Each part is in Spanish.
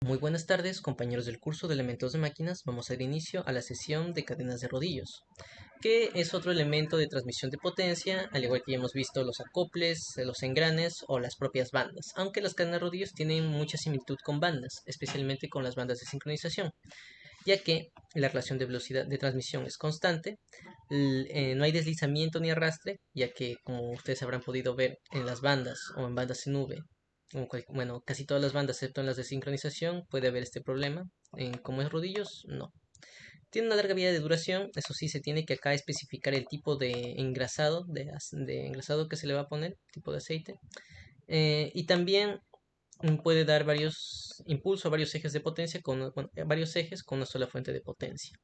Muy buenas tardes, compañeros del curso de elementos de máquinas. Vamos a dar inicio a la sesión de cadenas de rodillos, que es otro elemento de transmisión de potencia, al igual que ya hemos visto los acoples, los engranes o las propias bandas, aunque las cadenas de rodillos tienen mucha similitud con bandas, especialmente con las bandas de sincronización, ya que la relación de velocidad de transmisión es constante, no hay deslizamiento ni arrastre, ya que como ustedes habrán podido ver en las bandas o en bandas en V, bueno, casi todas las bandas, excepto en las de sincronización, puede haber este problema. En como es rodillos, no. Tiene una larga vida de duración, eso sí, se tiene que acá especificar el tipo de engrasado, de engrasado que se le va a poner, tipo de aceite. Y también puede dar varios impulsos, varios ejes de potencia, bueno, varios ejes con una sola fuente de potencia.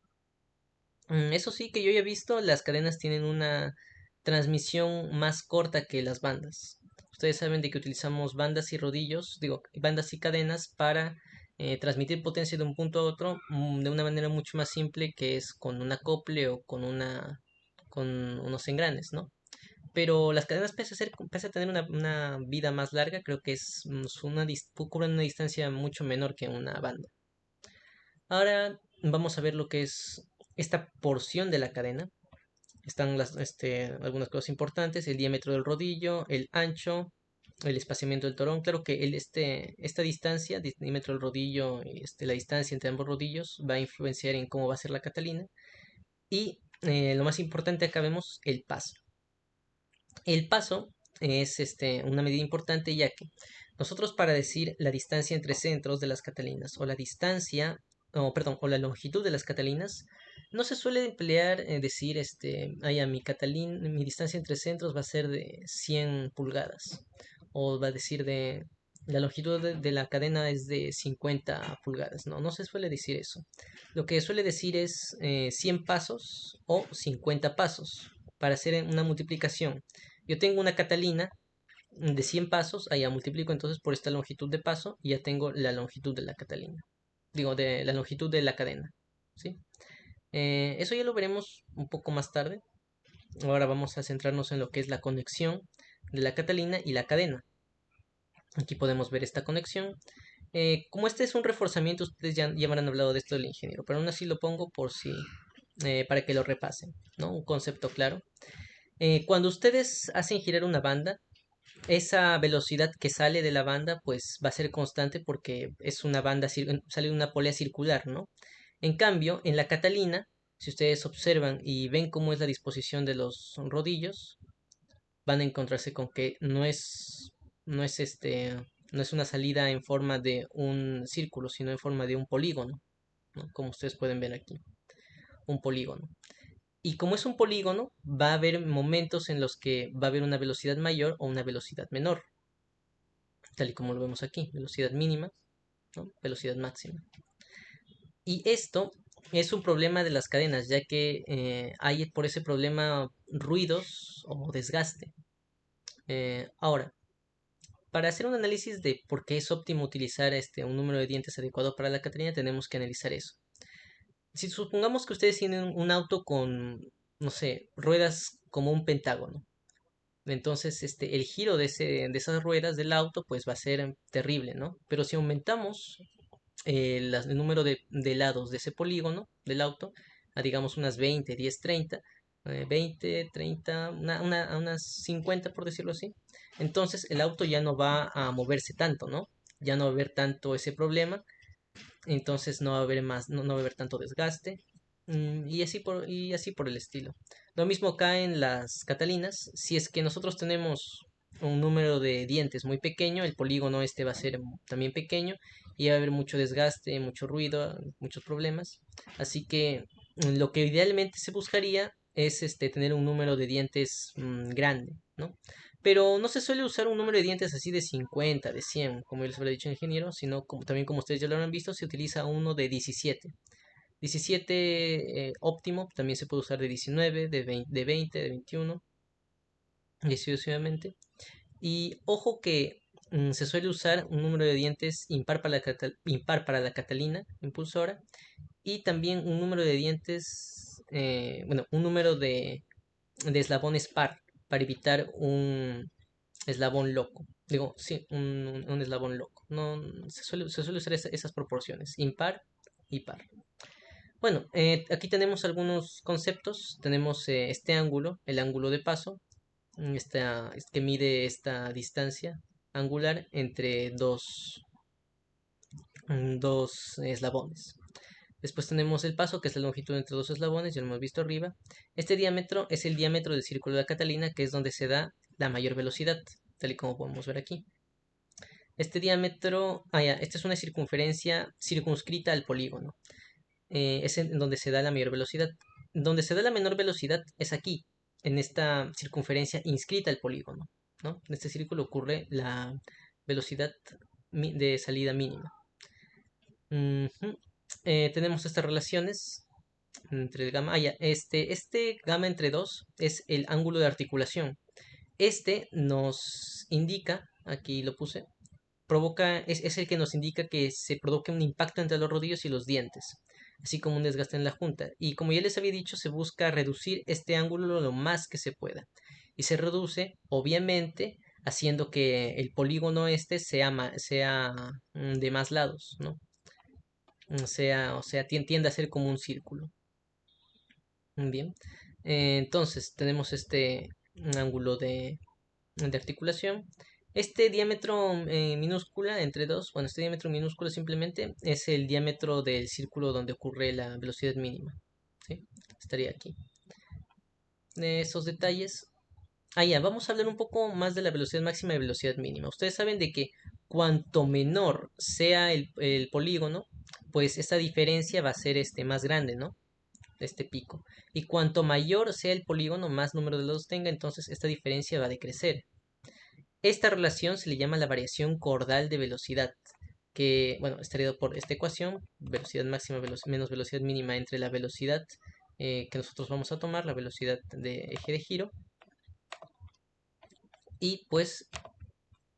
Eso sí, que yo ya he visto, las cadenas tienen una transmisión más corta que las bandas. Ustedes saben de que utilizamos bandas y rodillos, digo, bandas y cadenas para transmitir potencia de un punto a otro de una manera mucho más simple que es con un acople o con unos engranes, ¿no? Pero las cadenas pese a tener una vida más larga, creo que cubren una distancia mucho menor que una banda. Ahora vamos a ver lo que es esta porción de la cadena. Están algunas cosas importantes: el diámetro del rodillo, el ancho, el espaciamiento del torón. Claro que esta distancia, diámetro del rodillo y la distancia entre ambos rodillos va a influenciar en cómo va a ser la catalina. Y lo más importante, acá vemos el paso. El paso es una medida importante, ya que nosotros, para decir la distancia entre centros de las catalinas o la distancia, o perdón, o la longitud de las catalinas, no se suele emplear decir mi distancia entre centros va a ser de 100 pulgadas, o va a decir de la longitud de la cadena es de 50 pulgadas. No, no se suele decir eso. Lo que suele decir es 100 pasos o 50 pasos para hacer una multiplicación. Yo tengo una catalina de 100 pasos, allá multiplico entonces por esta longitud de paso y ya tengo la longitud de la catalina. Digo, de la longitud de la cadena. ¿Sí? Eso ya lo veremos un poco más tarde. Ahora vamos a centrarnos en lo que es la conexión de la catalina y la cadena. Aquí podemos ver esta conexión. Como este es un reforzamiento, ustedes ya habrán hablado de esto del ingeniero, pero aún así lo pongo para que lo repasen, ¿no? Un concepto claro. Cuando ustedes hacen girar una banda, esa velocidad que sale de la banda pues va a ser constante porque es una banda, sale de una polea circular, ¿no? En cambio, en la catalina, si ustedes observan y ven cómo es la disposición de los rodillos, van a encontrarse con que no es no es una salida en forma de un círculo, sino en forma de un polígono, ¿no? Como ustedes pueden ver aquí, un polígono. Y como es un polígono, va a haber momentos en los que va a haber una velocidad mayor o una velocidad menor, tal y como lo vemos aquí: velocidad mínima, ¿no? Velocidad máxima. Y esto es un problema de las cadenas, ya que hay por ese problema ruidos o desgaste. Ahora, para hacer un análisis de por qué es óptimo utilizar un número de dientes adecuado para la catalina, tenemos que analizar eso. Si supongamos que ustedes tienen un auto con, no sé, ruedas como un pentágono, entonces el giro de esas ruedas del auto pues va a ser terrible, ¿no? Pero si aumentamos el número de lados de ese polígono del auto a, digamos, unas 20, 10, 30, 20, 30, a unas 50, por decirlo así, entonces el auto ya no va a moverse tanto, ¿no? Ya no va a haber tanto ese problema, entonces no va a haber no va a haber tanto desgaste, y así por el estilo. Lo mismo acá en las catalinas. Si es que nosotros tenemos un número de dientes muy pequeño, el polígono va a ser también pequeño y va a haber mucho desgaste, mucho ruido, muchos problemas. Así que lo que idealmente se buscaría es tener un número de dientes grande, ¿no? Pero no se suele usar un número de dientes así de 50, de 100, como yo les había dicho, ingeniero, sino también, como ustedes ya lo habrán visto, se utiliza uno de 17. 17 óptimo, también se puede usar de 19, de 20, de 21, y así sucesivamente. Y ojo que se suele usar un número de dientes impar para la catalina impulsora, y también un número de dientes, bueno, un número de eslabones par para evitar un eslabón loco. Digo, sí, un eslabón loco. No se suele usar esas proporciones, impar y par. Bueno, aquí tenemos algunos conceptos. Tenemos este ángulo, el ángulo de paso, que mide esta distancia angular entre dos eslabones. Después tenemos el paso, que es la longitud entre dos eslabones, ya lo hemos visto arriba. Este diámetro es el diámetro del círculo de la Catalina, que es donde se da la mayor velocidad, tal y como podemos ver aquí. Este diámetro, esta es una circunferencia circunscrita al polígono. Es en donde se da la mayor velocidad. Donde se da la menor velocidad es aquí, en esta circunferencia inscrita al polígono, ¿no? En este círculo ocurre la velocidad de salida mínima. Tenemos estas relaciones entre el gamma. Este gamma entre 2 es el ángulo de articulación. Este nos indica, aquí lo puse, es el que nos indica que se provoque un impacto entre los rodillos y los dientes, así como un desgaste en la junta. Y como ya les había dicho, se busca reducir este ángulo lo más que se pueda. Y se reduce, obviamente, haciendo que el polígono este sea de más lados, ¿no? O sea, tiende a ser como un círculo. Bien. Entonces, tenemos este ángulo de articulación. Este diámetro minúscula entre 2, bueno, este diámetro minúsculo simplemente es el diámetro del círculo donde ocurre la velocidad mínima. ¿Sí? Estaría aquí. Esos detalles. Ya, vamos a hablar un poco más de la velocidad máxima y velocidad mínima. Ustedes saben de que cuanto menor sea el polígono, pues esta diferencia va a ser más grande, ¿no? Este pico. Y cuanto mayor sea el polígono, más número de lados tenga, entonces esta diferencia va a decrecer. Esta relación se le llama la variación cordal de velocidad, que, bueno, está dado por esta ecuación, velocidad máxima menos velocidad mínima entre la velocidad que nosotros vamos a tomar, la velocidad de eje de giro, y pues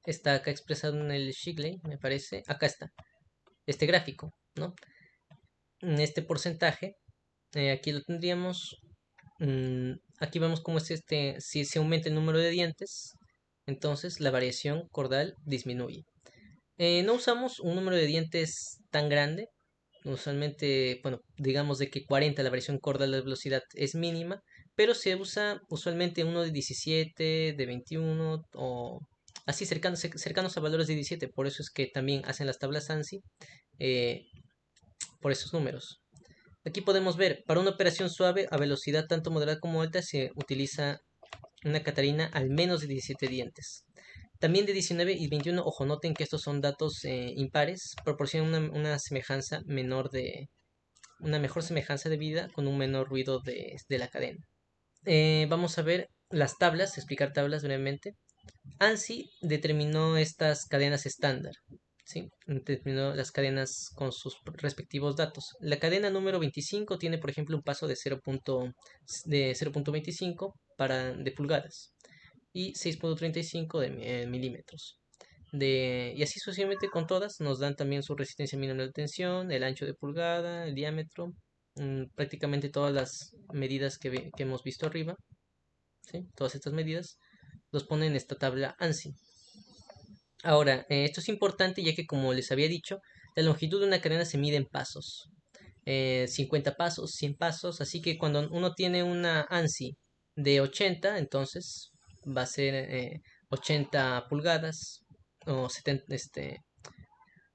está acá expresado en el Shigley, me parece, acá está, este gráfico, ¿no? Este porcentaje, aquí lo tendríamos, aquí vemos cómo es si se aumenta el número de dientes, entonces la variación cordal disminuye. No usamos un número de dientes tan grande. Usualmente, bueno, digamos de que 40 la variación cordal de velocidad es mínima, pero se usa usualmente uno de 17, de 21 o así cercanos a valores de 17. Por eso es que también hacen las tablas ANSI eh, por esos números. Aquí podemos ver, para una operación suave a velocidad tanto moderada como alta se utiliza una Catarina al menos de 17 dientes. También de 19 y 21, ojo, noten que estos son datos impares, proporcionan una mejor semejanza de vida con un menor ruido de la cadena. Vamos a ver las tablas, explicar tablas brevemente. ANSI determinó estas cadenas estándar, ¿sí? Determinó las cadenas con sus respectivos datos. La cadena número 25 tiene, por ejemplo, un paso de 0.25 de pulgadas y 6.35 de milímetros. Y así sucesivamente con todas, nos dan también su resistencia mínima de tensión, el ancho de pulgada, el diámetro, prácticamente todas las medidas que hemos visto arriba, ¿sí? Todas estas medidas los ponen en esta tabla ANSI. Ahora, esto es importante ya que como les había dicho, la longitud de una cadena se mide en pasos. 50 pasos, 100 pasos, así que cuando uno tiene una ANSI de 80, entonces va a ser 80 pulgadas o 70,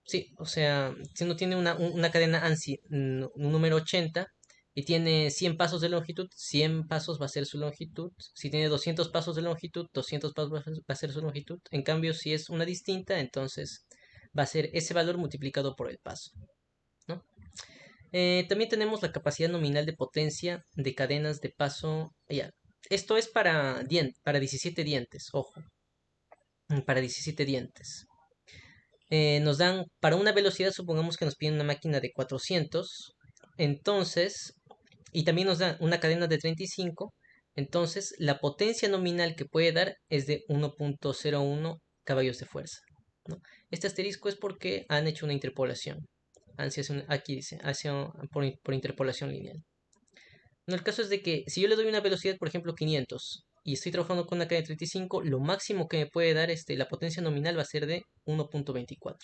sí, o sea, si uno tiene una cadena ANSI, un número 80 y tiene 100 pasos de longitud, 100 pasos va a ser su longitud. Si tiene 200 pasos de longitud, 200 pasos va a ser su longitud. En cambio, si es una distinta, entonces va a ser ese valor multiplicado por el paso, ¿no? También tenemos la capacidad nominal de potencia de cadenas de paso. Ya, esto es para 17 dientes, ojo, para 17 dientes. Nos dan, para una velocidad, supongamos que nos piden una máquina de 400, entonces, y también nos dan una cadena de 35, entonces la potencia nominal que puede dar es de 1.01 caballos de fuerza, ¿no? Este asterisco es porque han hecho una interpolación. Aquí dice, por interpolación lineal. No, el caso es de que si yo le doy una velocidad, por ejemplo, 500, y estoy trabajando con una cadena de 35, lo máximo que me puede dar la potencia nominal va a ser de 1.24.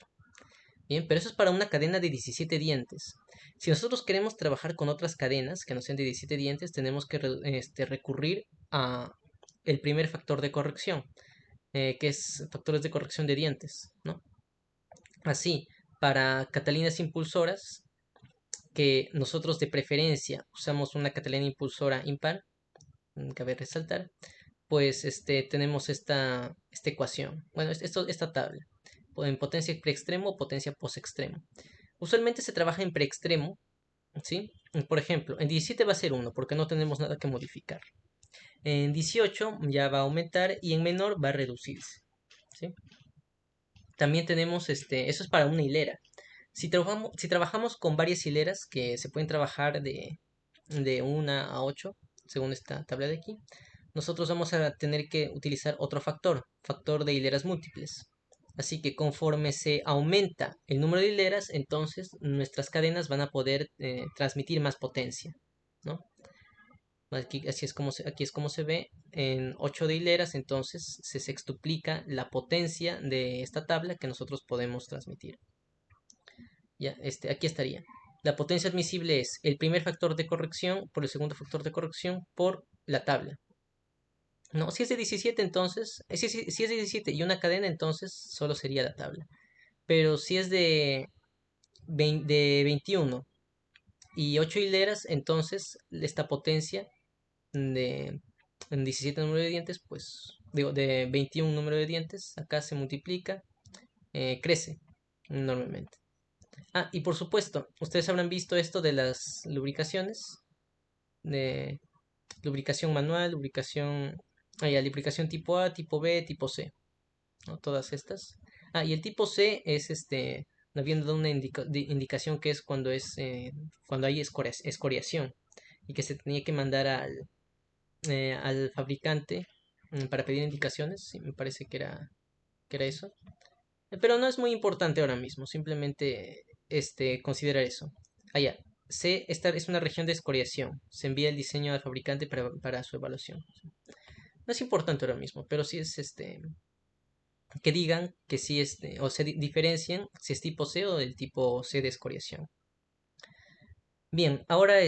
Bien, pero eso es para una cadena de 17 dientes. Si nosotros queremos trabajar con otras cadenas que no sean de 17 dientes, tenemos que recurrir a el primer factor de corrección, que es factores de corrección de dientes, ¿no? Así, para catalinas impulsoras, que nosotros de preferencia usamos una catalina impulsora impar, cabe resaltar, pues tenemos esta ecuación, bueno, esta tabla, en potencia preextremo o potencia posextremo. Usualmente se trabaja en preextremo, ¿sí? Por ejemplo, en 17 va a ser 1 porque no tenemos nada que modificar. En 18 ya va a aumentar y en menor va a reducirse, ¿sí? También tenemos, eso es para una hilera. Si trabajamos con varias hileras que se pueden trabajar de 1 a 8, según esta tabla de aquí, nosotros vamos a tener que utilizar otro factor de hileras múltiples. Así que conforme se aumenta el número de hileras, entonces nuestras cadenas van a poder transmitir más potencia, ¿no? Aquí es como se ve en 8 de hileras, entonces se sextuplica la potencia de esta tabla que nosotros podemos transmitir. Ya, aquí estaría. La potencia admisible es el primer factor de corrección por el segundo factor de corrección por la tabla. No, si es de 17, entonces, si es de 17 y una cadena, entonces solo sería la tabla. Pero si es de 21 y 8 hileras, entonces esta potencia de 17 número de dientes, pues, digo, de 21 número de dientes, acá se multiplica, crece enormemente. Ah, y por supuesto, ustedes habrán visto esto de las lubricaciones, de lubricación manual, lubricación tipo A, tipo B, tipo C, ¿no? Todas estas. Ah, y el tipo C es habiendo dado una indicación que es cuando hay escoriación y que se tenía que mandar al fabricante para pedir indicaciones, sí, me parece que era eso. Pero no es muy importante ahora mismo, simplemente considerar eso. Allá, C, esta es una región de escoriación. Se envía el diseño al fabricante para su evaluación. No es importante ahora mismo, pero sí es que digan que sí o se diferencien si es tipo C o del tipo C de escoriación. Bien, ahora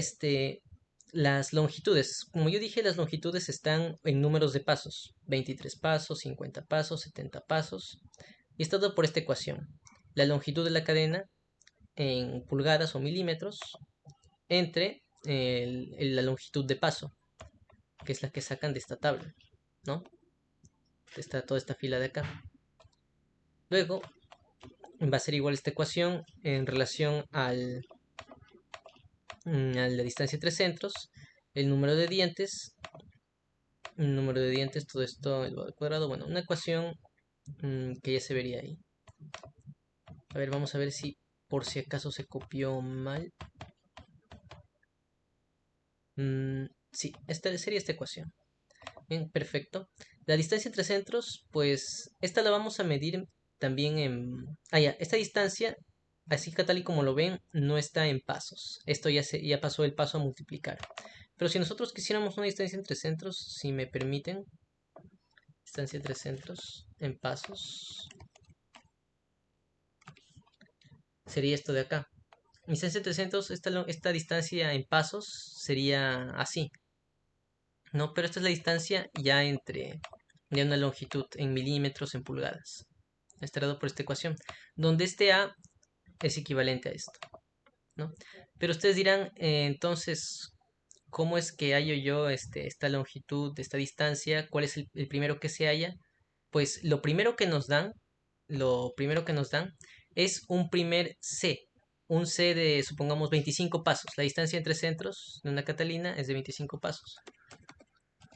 las longitudes. Como yo dije, las longitudes están en números de pasos. 23 pasos, 50 pasos, 70 pasos. Y está dado por esta ecuación. La longitud de la cadena en pulgadas o milímetros entre la longitud de paso, que es la que sacan de esta tabla, ¿no? Está toda esta fila de acá. Luego va a ser igual esta ecuación en relación a la distancia entre centros, el número de dientes, todo esto elevado al cuadrado. Bueno, una ecuación que ya se vería ahí. A ver, vamos a ver si por si acaso se copió mal. Sí, esta sería esta ecuación. Bien, perfecto. La distancia entre centros, pues esta la vamos a medir también en... Ah, ya, esta distancia, así que tal y como lo ven, no está en pasos. Esto ya pasó el paso a multiplicar. Pero si nosotros quisiéramos una distancia entre centros, si me permiten, distancia entre centros en pasos, sería esto de acá. Distancia entre centros, esta distancia en pasos sería así, ¿no? Pero esta es la distancia ya una longitud en milímetros, en pulgadas. Está dado por esta ecuación, donde este A es equivalente a esto, ¿no? Pero ustedes dirán, entonces, ¿cómo es que hallo yo esta longitud, esta distancia? ¿Cuál es el primero que se halla? Pues lo primero que nos dan es un primer C, un C de, supongamos, 25 pasos. La distancia entre centros de una catalina es de 25 pasos.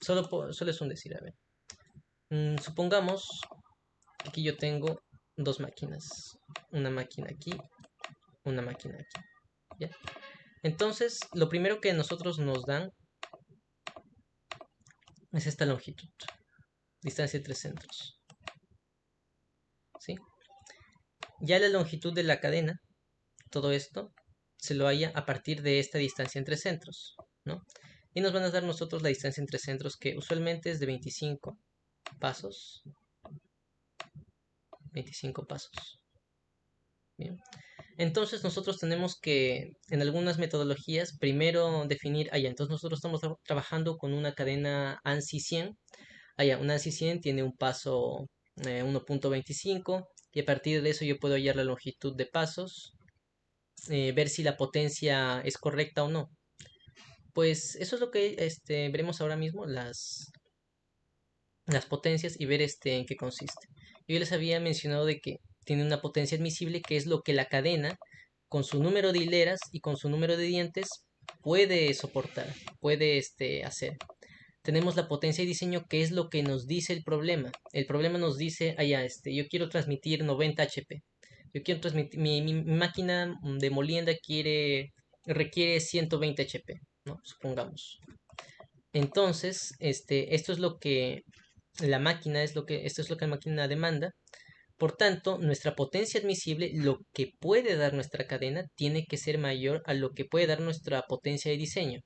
Solo es un decir, a ver. Supongamos que aquí yo tengo dos máquinas. Una máquina aquí, una máquina aquí. ¿Ya? Entonces, lo primero que nosotros nos dan es esta longitud. Distancia entre centros. ¿Sí? Ya la longitud de la cadena, todo esto, se lo halla a partir de esta distancia entre centros, ¿no? Y nos van a dar nosotros la distancia entre centros que usualmente es de 25 pasos. 25 pasos. Bien. Entonces nosotros tenemos que, en algunas metodologías, primero definir, entonces nosotros estamos trabajando con una cadena ANSI 100. Una ANSI 100 tiene un paso 1.25 y a partir de eso yo puedo hallar la longitud de pasos, ver si la potencia es correcta o no. Pues eso es lo que veremos ahora mismo, las potencias y ver en qué consiste. Yo les había mencionado de que tiene una potencia admisible, que es lo que la cadena, con su número de hileras y con su número de dientes, puede soportar, puede hacer. Tenemos la potencia de diseño, que es lo que nos dice el problema. El problema nos dice, yo quiero transmitir 90 HP. Yo quiero transmitir, mi máquina de molienda requiere 120 HP, ¿no? Supongamos. Entonces, esto es lo que la máquina esto es lo que la máquina demanda. Por tanto, nuestra potencia admisible, lo que puede dar nuestra cadena, tiene que ser mayor a lo que puede dar nuestra potencia de diseño.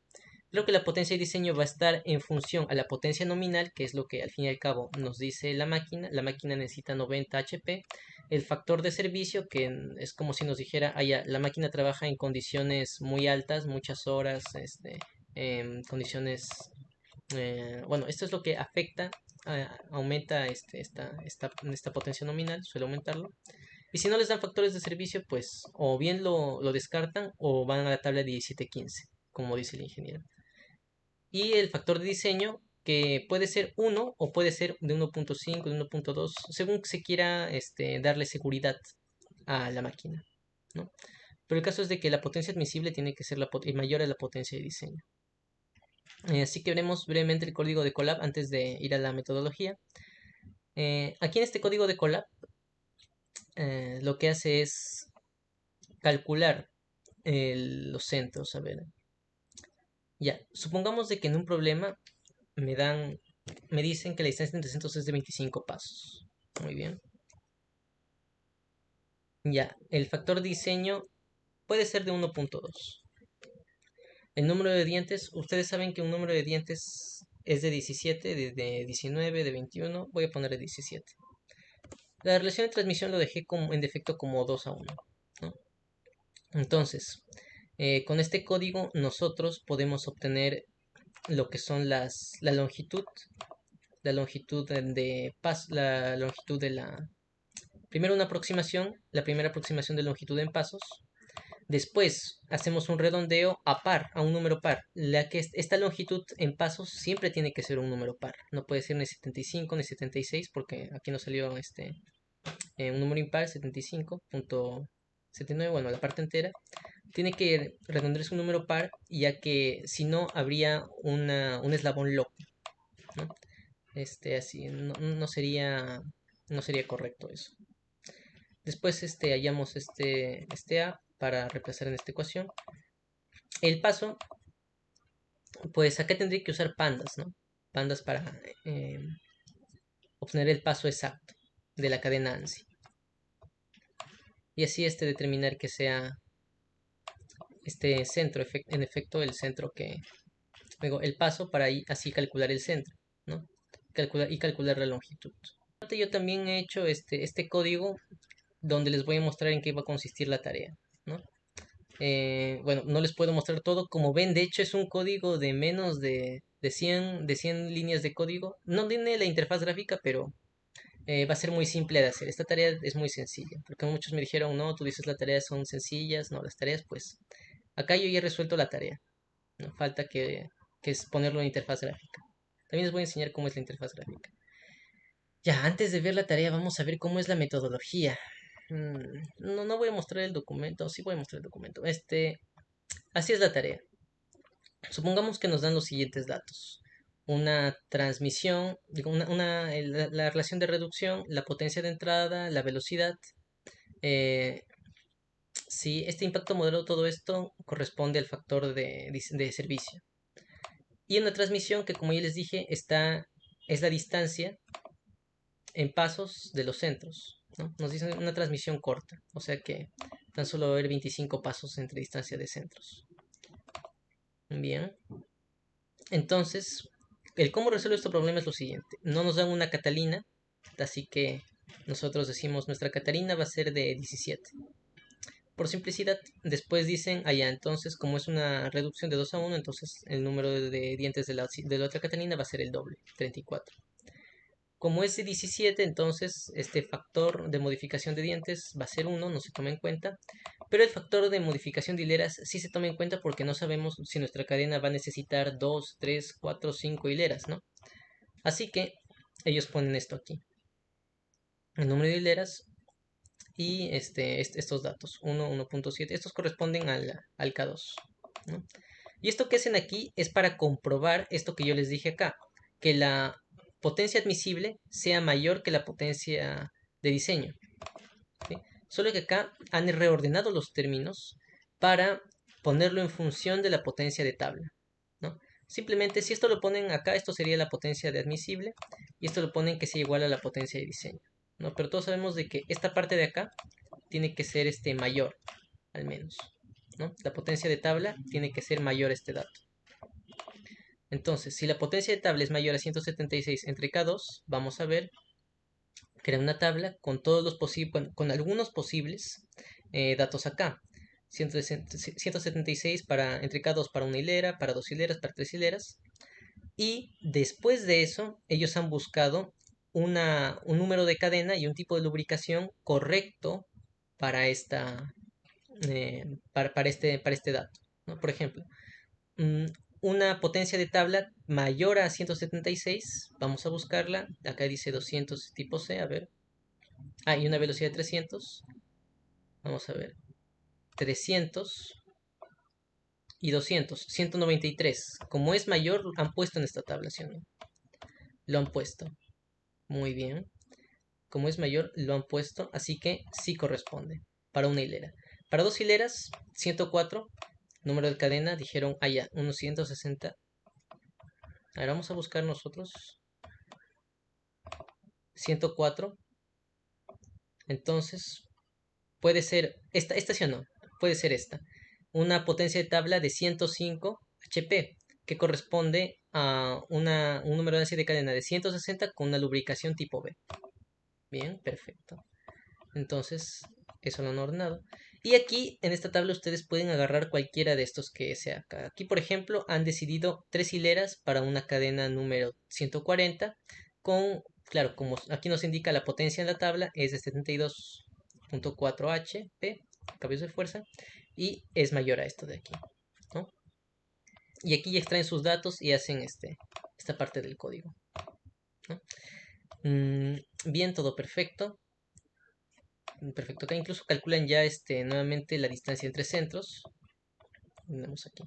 Creo que la potencia de diseño va a estar en función a la potencia nominal, que es lo que al fin y al cabo nos dice la máquina. La máquina necesita 90 HP. El factor de servicio, que es como si nos dijera, la máquina trabaja en condiciones muy altas, muchas horas, en condiciones bueno, esto es lo que afecta, aumenta esta potencia nominal, suele aumentarlo. Y si no les dan factores de servicio, pues o bien lo descartan o van a la tabla 1715, como dice el ingeniero. Y el factor de diseño, que puede ser 1 o puede ser de 1.5, de 1.2, según se quiera darle seguridad a la máquina, ¿no? Pero el caso es de que la potencia admisible tiene que ser mayor a la potencia de diseño. Así que veremos brevemente el código de Colab antes de ir a la metodología. Aquí en este código de Colab lo que hace es calcular los centros. A ver, ya, supongamos de que en un problema me dicen que la distancia entre centros es de 25 pasos. Muy bien. Ya, el factor diseño puede ser de 1.2. El número de dientes, ustedes saben que un número de dientes es de 17, de 19, de 21. Voy a ponerle 17. La relación de transmisión lo dejé en defecto como 2 a 1, ¿no? Entonces, con este código nosotros podemos obtener lo que son la longitud la longitud de primero una aproximación, la primera aproximación de longitud en pasos. Después hacemos un redondeo a un número par. Esta longitud en pasos siempre tiene que ser un número par. No puede ser ni 75 ni 76 porque aquí nos salió un número impar, 75.79, bueno, la parte entera. Tiene que redondearse un número par, ya que si no habría un eslabón loco, ¿no? Así, no sería correcto eso. Después hallamos A para reemplazar en esta ecuación. El paso, pues acá tendría que usar pandas, ¿no? Pandas para obtener el paso exacto de la cadena ANSI. Y así determinar que sea este centro, en efecto, el centro luego el paso para así calcular el centro, ¿no? Calcular la longitud. Yo también he hecho este código donde les voy a mostrar en qué va a consistir la tarea, ¿no? Bueno, no les puedo mostrar todo. Como ven, de hecho es un código de menos de 100 líneas de código. No tiene la interfaz gráfica, pero va a ser muy simple de hacer. Esta tarea es muy sencilla, porque muchos me dijeron, no, tú dices las tareas son sencillas. No, las tareas, pues, acá yo ya he resuelto la tarea. No falta que es ponerlo en interfaz gráfica. También les voy a enseñar cómo es la interfaz gráfica. Ya, antes de ver la tarea, vamos a ver cómo es la metodología. No voy a mostrar el documento, sí voy a mostrar el documento. Así es la tarea. Supongamos que nos dan los siguientes datos. Una transmisión, la relación de reducción, la potencia de entrada, la velocidad. Si este impacto moderado, todo esto corresponde al factor de servicio. Y una transmisión que, como ya les dije, es la distancia en pasos de los centros, ¿no? Nos dicen una transmisión corta, o sea que tan solo va a haber 25 pasos entre distancia de centros. Bien. Entonces, el cómo resuelve este problema es lo siguiente. No nos dan una Catalina, así que nosotros decimos nuestra Catalina va a ser de 17. por simplicidad, después dicen, allá, entonces, como es una reducción de 2 a 1, entonces el número de dientes de la otra Catalina va a ser el doble, 34. Como es de 17, entonces este factor de modificación de dientes va a ser 1, no se toma en cuenta. Pero el factor de modificación de hileras sí se toma en cuenta porque no sabemos si nuestra cadena va a necesitar 2, 3, 4, 5 hileras, ¿no? Así que ellos ponen esto aquí. El número de hileras y estos datos, 1, 1.7. Estos corresponden al K2, ¿no? Y esto que hacen aquí es para comprobar esto que yo les dije acá, que la potencia admisible sea mayor que la potencia de diseño, ¿sí? Solo que acá han reordenado los términos para ponerlo en función de la potencia de tabla, ¿no? Simplemente si esto lo ponen acá, esto sería la potencia de admisible y esto lo ponen que sea igual a la potencia de diseño, ¿no? Pero todos sabemos de que esta parte de acá tiene que ser mayor, al menos, ¿no? La potencia de tabla tiene que ser mayor a este dato. Entonces, si la potencia de tabla es mayor a 176 entre K2, vamos a ver crear una tabla con todos los posibles, con algunos posibles datos acá. 176 entre K2 para una hilera, para dos hileras, para tres hileras. Y después de eso, ellos han buscado un número de cadena y un tipo de lubricación correcto para para este dato, ¿no? Por ejemplo, una potencia de tabla mayor a 176, vamos a buscarla, acá dice 200 tipo C, a ver, y una velocidad de 300, vamos a ver, 300 y 200, 193, como es mayor, han puesto en esta tabla, ¿sí o no? Lo han puesto, muy bien, como es mayor, lo han puesto, así que sí corresponde, para una hilera. Para dos hileras, 104, número de cadena, dijeron, ya, unos 160. Ahora vamos a buscar nosotros 104. Entonces, puede ser esta sí o no, puede ser esta. Una potencia de tabla de 105 HP, que corresponde a un número de cadena de 160 con una lubricación tipo B. Bien, perfecto. Entonces, eso lo han ordenado. Y aquí, en esta tabla, ustedes pueden agarrar cualquiera de estos que sea acá. Aquí, por ejemplo, han decidido 3 hileras para una cadena número 140 con, claro, como aquí nos indica la potencia en la tabla, es de 72.4 HP, caballos de fuerza, y es mayor a esto de aquí, ¿no? Y aquí ya extraen sus datos y hacen esta parte del código, ¿no? Bien, todo perfecto. Perfecto, acá incluso calculan ya nuevamente la distancia entre centros. Tenemos aquí.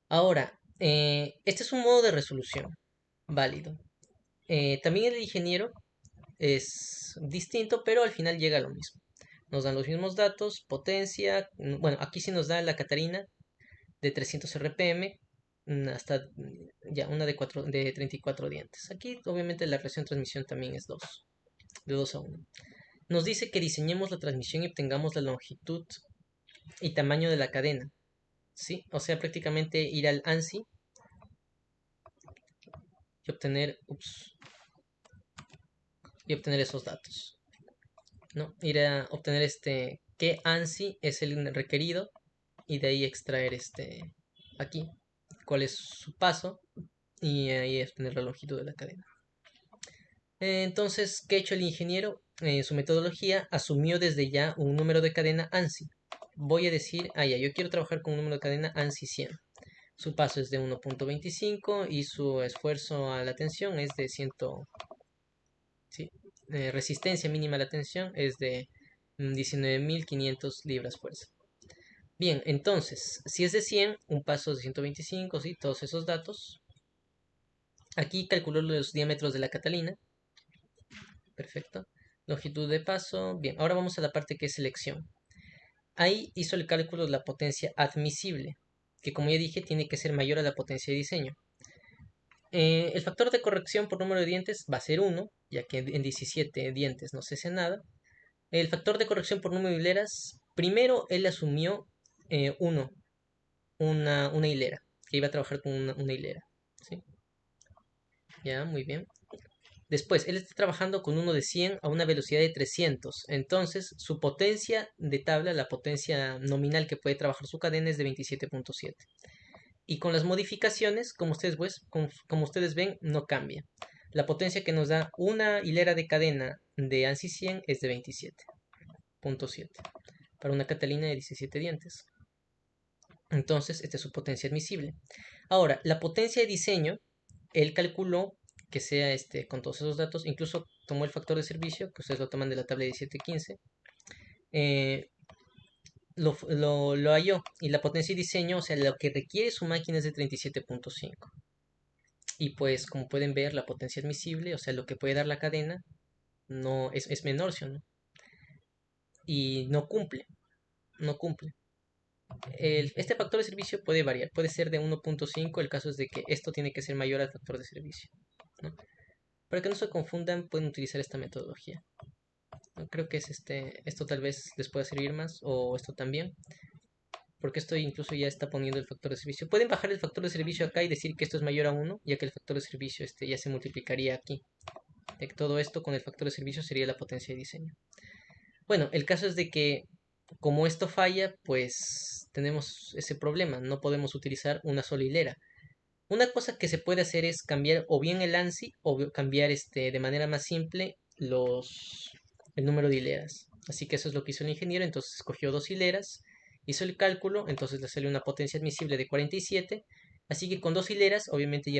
Ahora, este es un modo de resolución válido. También el ingeniero es distinto, pero al final llega a lo mismo. Nos dan los mismos datos, potencia. Bueno, aquí sí nos da la Catarina de 300 RPM hasta ya una de 34 dientes. Aquí obviamente la relación transmisión también es 2, de 2 a 1. Nos dice que diseñemos la transmisión y obtengamos la longitud y tamaño de la cadena, ¿sí? O sea, prácticamente ir al ANSI y obtener esos datos, ¿no? Ir a obtener qué ANSI es el requerido y de ahí extraer aquí cuál es su paso y ahí obtener la longitud de la cadena. Entonces, ¿qué ha hecho el ingeniero? Su metodología asumió desde ya un número de cadena ANSI. Voy a decir, ya, yo quiero trabajar con un número de cadena ANSI 100. Su paso es de 1.25 y su esfuerzo a la tensión es de 100. ¿Sí? Resistencia mínima a la tensión es de 19.500 libras fuerza. Bien, entonces, si es de 100, un paso de 125, ¿sí? Todos esos datos. Aquí calculó los diámetros de la Catalina. Perfecto. Longitud de paso. Bien, ahora vamos a la parte que es selección. Ahí hizo el cálculo de la potencia admisible, que como ya dije, tiene que ser mayor a la potencia de diseño. El factor de corrección por número de dientes va a ser 1, ya que en 17 dientes no se hace nada. El factor de corrección por número de hileras, primero él asumió 1, una hilera, que iba a trabajar con una hilera, ¿sí? Ya, muy bien. Después, él está trabajando con uno de 100 a una velocidad de 300. Entonces, su potencia de tabla, la potencia nominal que puede trabajar su cadena es de 27.7. Y con las modificaciones, como ustedes ven, no cambia. La potencia que nos da una hilera de cadena de ANSI 100 es de 27.7 para una Catalina de 17 dientes. Entonces, esta es su potencia admisible. Ahora, la potencia de diseño, él calculó que sea con todos esos datos, incluso tomó el factor de servicio, que ustedes lo toman de la tabla de 1715, eh, lo halló. Y la potencia de diseño, o sea, lo que requiere su máquina es de 37.5. Y pues, como pueden ver, la potencia admisible, o sea, lo que puede dar la cadena, no es menor, ¿sí o no? Y no cumple, no cumple. Este factor de servicio puede variar, puede ser de 1.5, el caso es de que esto tiene que ser mayor al factor de servicio, ¿no? Para que no se confundan, pueden utilizar esta metodología. ¿No? Creo que es esto tal vez les pueda servir más, o esto también, porque esto incluso ya está poniendo el factor de servicio. Pueden bajar el factor de servicio acá y decir que esto es mayor a 1, ya que el factor de servicio ya se multiplicaría aquí. De que todo esto con el factor de servicio sería la potencia de diseño. Bueno, el caso es de que como esto falla, pues tenemos ese problema, no podemos utilizar una sola hilera. Una cosa que se puede hacer es cambiar o bien el ANSI o cambiar de manera más simple el número de hileras. Así que eso es lo que hizo el ingeniero, entonces escogió dos hileras, hizo el cálculo, entonces le salió una potencia admisible de 47, así que con dos hileras obviamente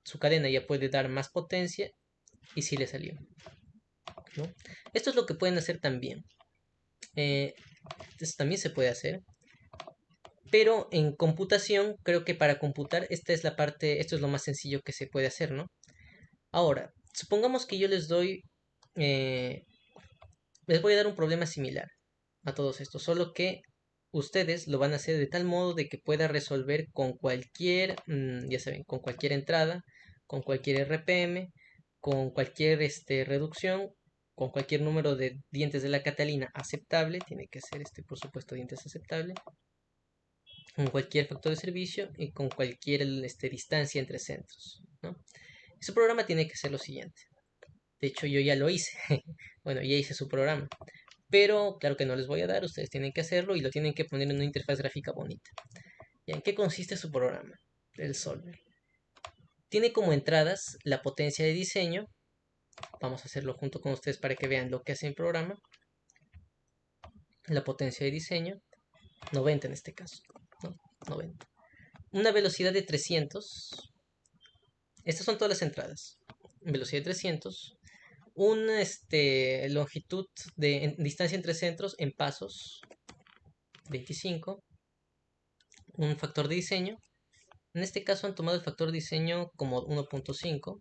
su cadena ya puede dar más potencia y sí le salió, ¿no? Esto es lo que pueden hacer también. Esto también se puede hacer. Pero en computación, creo que para computar, esto es lo más sencillo que se puede hacer, ¿no? Ahora, supongamos que yo eh, les voy a dar un problema similar a todos estos, solo que ustedes lo van a hacer de tal modo de que pueda resolver con cualquier, ya saben, con cualquier entrada, con cualquier RPM, con cualquier reducción, con cualquier número de dientes de la Catalina aceptable, tiene que ser por supuesto dientes aceptable, con cualquier factor de servicio y con cualquier distancia entre centros, ¿no? Su programa tiene que ser lo siguiente. De hecho, yo ya lo hice. Bueno, ya hice su programa. Pero claro que no les voy a dar, ustedes tienen que hacerlo y lo tienen que poner en una interfaz gráfica bonita. ¿Y en qué consiste su programa? El Solver. Tiene como entradas la potencia de diseño. Vamos a hacerlo junto con ustedes para que vean lo que hace el programa. La potencia de diseño, 90 en este caso, ¿no? 90. Una velocidad de 300. Estas son todas las entradas. Velocidad de 300. Una longitud distancia entre centros en pasos, 25. Un factor de diseño. En este caso han tomado el factor de diseño como 1.5.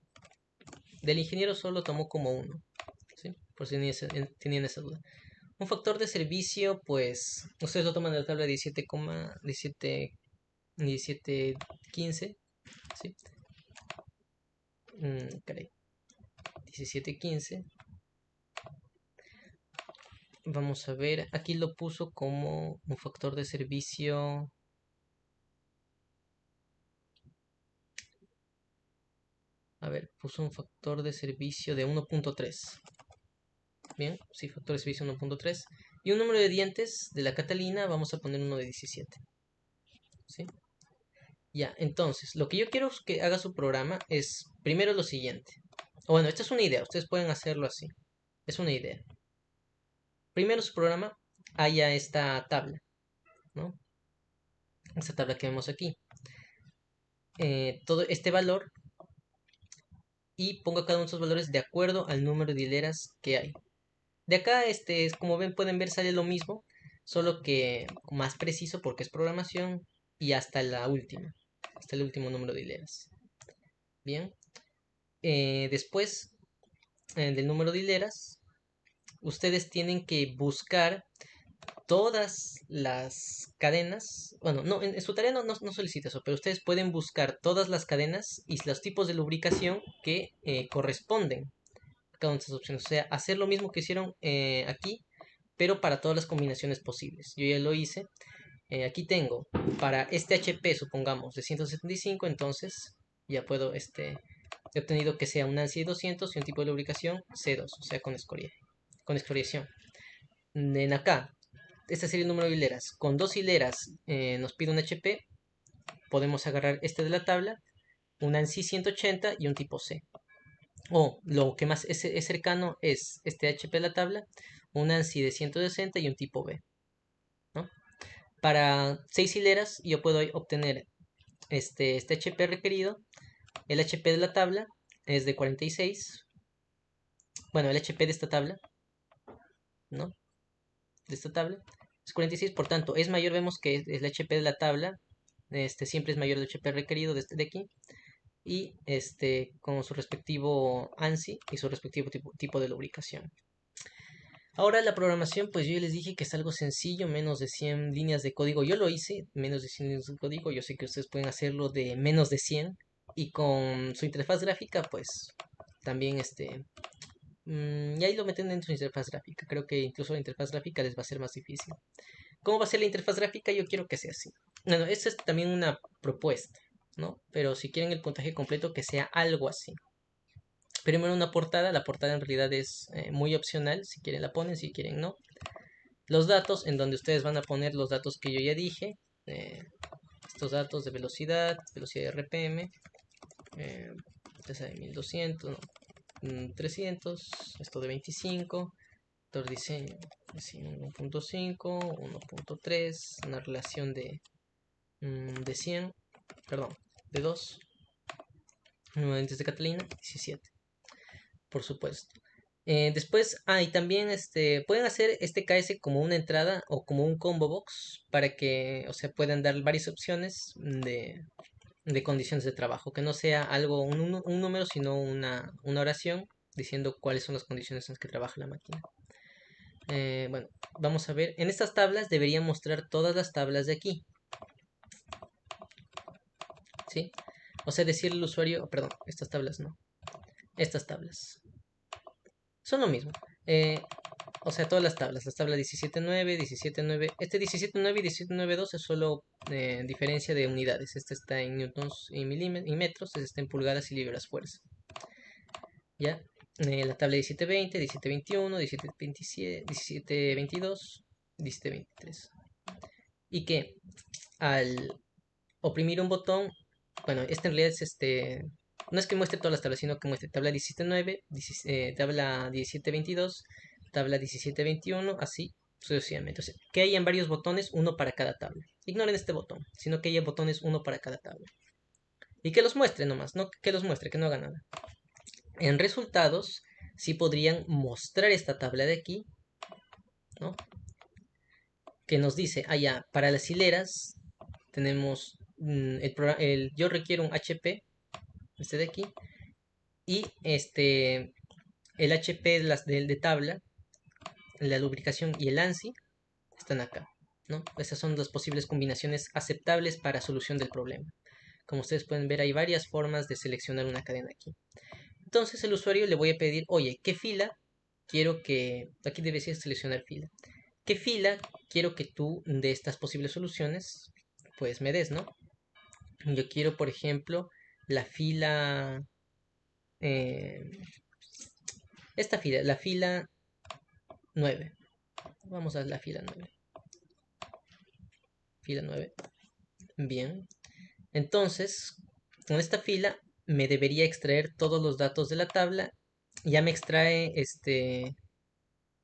Del ingeniero solo tomó como 1. ¿Sí? Por si tenían esa duda. Un factor de servicio, pues ustedes lo toman de la tabla de 17.15. ¿Sí? Caray. 17.15. Vamos a ver, aquí lo puso como un factor de servicio. A ver, puso un factor de servicio de 1.3. Bien, sí, factor de servicio 1.3. Y un número de dientes de la Catalina, vamos a poner uno de 17. ¿Sí? Ya, entonces, lo que yo quiero que haga su programa es primero lo siguiente. Bueno, esta es una idea, ustedes pueden hacerlo así. Es una idea. Primero su programa haya esta tabla, ¿no? Esta tabla que vemos aquí. Todo este valor y ponga cada uno de esos valores de acuerdo al número de hileras que hay. De acá, como pueden ver, sale lo mismo, solo que más preciso porque es programación y hasta hasta el último número de hileras. Bien, después del número de hileras, ustedes tienen que buscar todas las cadenas. Bueno, no, en su tarea no solicita eso, pero ustedes pueden buscar todas las cadenas y los tipos de lubricación que corresponden a cada una de esas opciones. O sea, hacer lo mismo que hicieron aquí, pero para todas las combinaciones posibles. Yo ya lo hice. Aquí tengo para este HP, supongamos, de 175, entonces ya puedo he obtenido que sea un ANSI de 200 y un tipo de lubricación C2, o sea, con excoriación. En acá, este sería el número de hileras. Con 2 hileras nos pide un HP, podemos agarrar este de la tabla, un ANSI 180 y un tipo C. O lo que más es cercano es este HP de la tabla, un ANSI de 160 y un tipo B, ¿no? Para 6 hileras yo puedo obtener este HP requerido. El HP de la tabla es de 46. Bueno, el HP de esta tabla, ¿no? De esta tabla es 46, por tanto es mayor, vemos que el HP de la tabla siempre es mayor al HP requerido de aquí, y con su respectivo ANSI y su respectivo tipo de lubricación. Ahora la programación, pues yo ya les dije que es algo sencillo, menos de 100 líneas de código. Yo lo hice, menos de 100 líneas de código. Yo sé que ustedes pueden hacerlo de menos de 100. Y con su interfaz gráfica, pues también y ahí lo meten en su interfaz gráfica. Creo que incluso la interfaz gráfica les va a ser más difícil. ¿Cómo va a ser la interfaz gráfica? Yo quiero que sea así. Bueno, esta es también una propuesta, ¿no? Pero si quieren el puntaje completo, que sea algo así. Primero una portada. La portada en realidad es muy opcional. Si quieren la ponen, si quieren no. Los datos, en donde ustedes van a poner los datos que yo ya dije. Estos datos de velocidad de RPM. De 1200, no, 300, esto de 25, vector diseño, 1.5, 1.3, una relación de 100, perdón, de 2, nuevamente de Catalina, 17, por supuesto. Después, y también pueden hacer este KS como una entrada o como un combo box para que, o sea, puedan dar varias opciones de condiciones de trabajo, que no sea algo, un número, sino una oración diciendo cuáles son las condiciones en las que trabaja la máquina. Bueno, vamos a ver, en estas tablas deberían mostrar todas las tablas de aquí, ¿sí? O sea, decirle al usuario, perdón, estas tablas no, estas tablas son lo mismo. O sea, todas las tablas 17.9, 17.9, 17.9 y 17.9.2 es solo diferencia de unidades. Este está en newtons y metros, este está en pulgadas y libras fuerza. ¿Ya? La tabla 17.20, 17.21, 17.27, 17.22, 17.23. Y que al oprimir un botón, bueno, este en realidad es no es que muestre todas las tablas, sino que muestre tabla 17.9, tabla 17.22, tabla 17.21, así sucesivamente. O sea, que hayan varios botones, uno para cada tabla. Ignoren este botón, sino que haya botones, uno para cada tabla. Y que los muestre nomás, no que los muestre, que no haga nada. En resultados, sí podrían mostrar esta tabla de aquí, ¿no? Que nos dice, ya, para las hileras tenemos yo requiero un HP, este de aquí, y el HP de tabla, la lubricación y el ANSI están acá, ¿no? Esas son las posibles combinaciones aceptables para solución del problema. Como ustedes pueden ver, hay varias formas de seleccionar una cadena aquí. Entonces el usuario le voy a pedir, oye, ¿qué fila quiero que... Aquí debe decir seleccionar fila. ¿Qué fila quiero que tú de estas posibles soluciones pues me des, ¿no? Yo quiero, por ejemplo, la fila... esta fila, la fila 9. Vamos a la fila 9. Fila 9. Bien. Entonces, con esta fila me debería extraer todos los datos de la tabla. Ya me extrae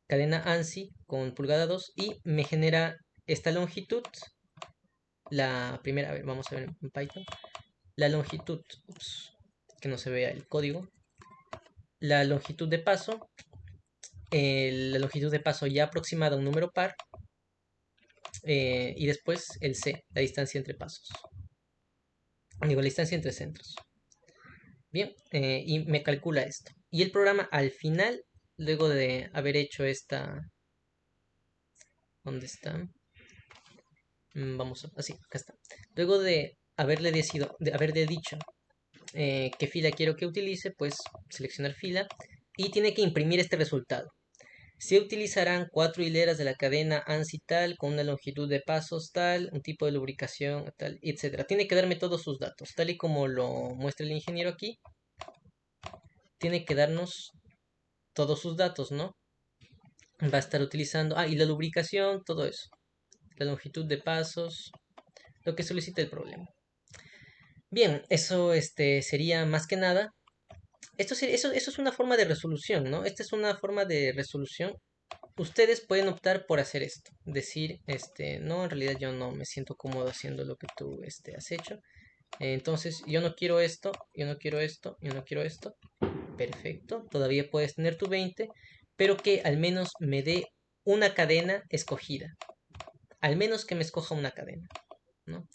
cadena ANSI con pulgada 2 y me genera esta longitud. La primera, a ver, vamos a ver en Python. La longitud, que no se vea el código. La longitud de paso. La longitud de paso ya aproximada a un número par. Y después el C, la distancia entre pasos. Digo, la distancia entre centros. Bien, y me calcula esto. Y el programa al final, luego de haber hecho esta... ¿Dónde está? Vamos a... Así, acá está. Luego de haberle dicho qué fila quiero que utilice, pues seleccionar fila. Y tiene que imprimir este resultado. Se utilizarán 4 hileras de la cadena ANSI tal, con una longitud de pasos tal, un tipo de lubricación tal, etc. Tiene que darme todos sus datos, tal y como lo muestra el ingeniero aquí. tiene que darnos todos sus datos, ¿no? Va a estar utilizando, y la lubricación, todo eso, la longitud de pasos, lo que solicita el problema. Bien, eso sería más que nada. Eso es una forma de resolución, ¿no? Esta es una forma de resolución. Ustedes pueden optar por hacer esto, decir, no, en realidad yo no me siento cómodo haciendo lo que tú, has hecho. Entonces, yo no quiero esto, yo no quiero esto, yo no quiero esto. Perfecto, todavía puedes tener tu 20, pero que al menos me dé una cadena escogida. Al menos que me escoja una cadena, ¿no?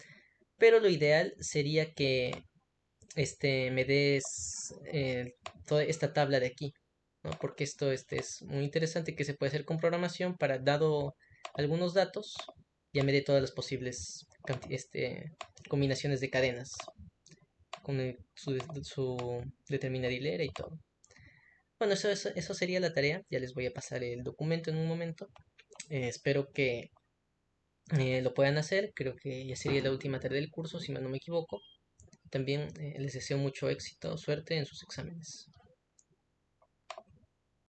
Pero lo ideal sería que me des toda esta tabla de aquí, ¿no? Porque esto es muy interesante que se puede hacer con programación para, dado algunos datos, ya me dé todas las posibles combinaciones de cadenas con su determinada hilera y todo. Bueno, eso sería la tarea. Ya les voy a pasar el documento en un momento. Espero que lo puedan hacer. Creo que ya sería la última tarea del curso, si no me equivoco. También les deseo mucho éxito, suerte en sus exámenes.